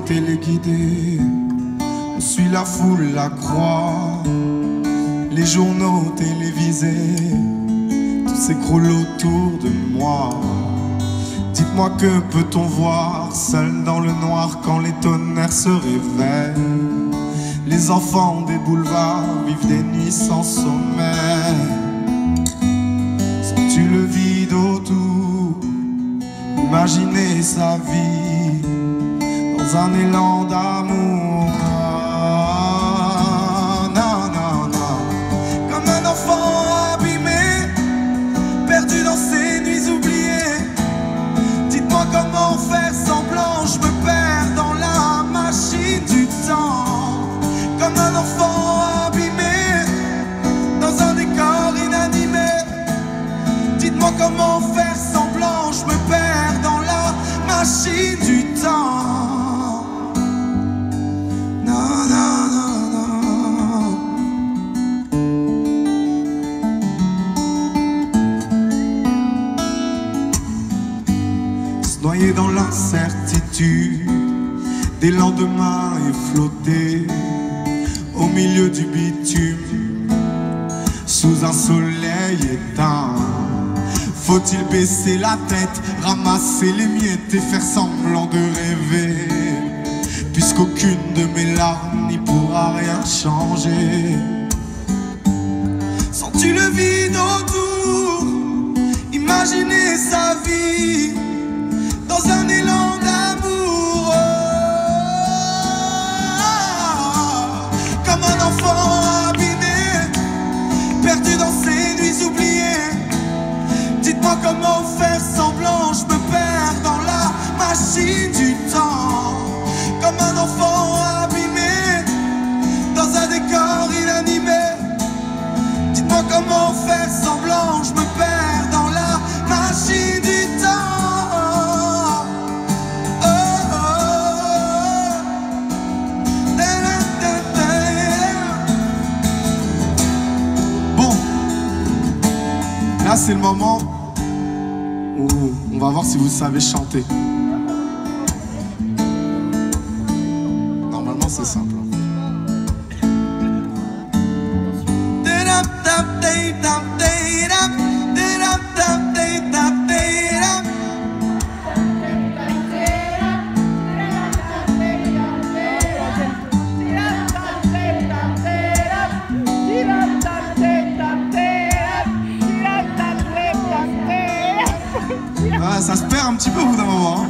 téléguidés, on suit la foule, la croix, les journaux télévisés, tous s'écroulent autour de moi. Dites-moi que peut-on voir seul dans le noir quand les tonnerres se réveillent? Les enfants des boulevards vivent des nuits sans sommeil. Sens-tu le vide autour? Imaginer sa vie dans un élan d'amour. Non, non, non. Comme un enfant abîmé, perdu dans ses nuits oubliées. Dites-moi comment faire semblant, je me perds dans la machine du temps. Comme un enfant abîmé, dans un décor inanimé. Dites-moi comment faire semblant, je me perds dans la machine du temps. Non, non, non, non. Se noyer dans l'incertitude des lendemains et flotter au milieu du bitume, sous un soleil éteint. Faut-il baisser la tête, ramasser les miettes et faire semblant de rêver, puisqu'aucune de mes larmes n'y pourra rien changer? Sens-tu le vide autour? Imaginer sa vie dans un élan d'amour. Comme un enfant abîmé, perdu dans ses nuits oubliées. Dites-moi comment faire semblant, je me perds dans la machine du temps. Comme un enfant abîmé, dans un décor inanimé. Dites-moi comment faire semblant, je me perds dans la machine du temps. Oh, oh, oh. Bon, là c'est le moment où on va voir si vous savez chanter. Normalement c'est simple. Ça se perd un petit peu au bout d'un moment.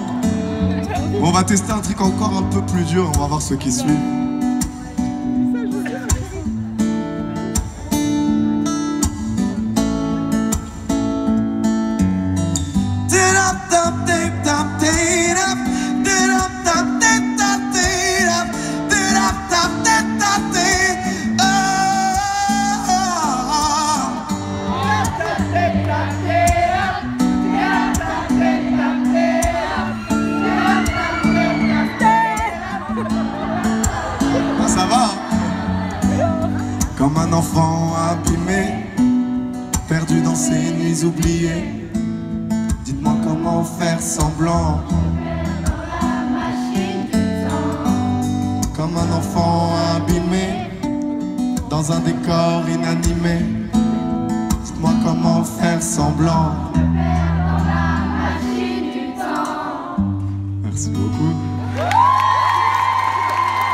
Bon, on va tester un truc encore un peu plus dur, on va voir ceux qui suivent. Ça va, comme un enfant abîmé, perdu dans ses nuits oubliées. Dites-moi comment faire semblant, comme un enfant abîmé, dans un décor inanimé. Dites-moi comment faire semblant. Merci beaucoup.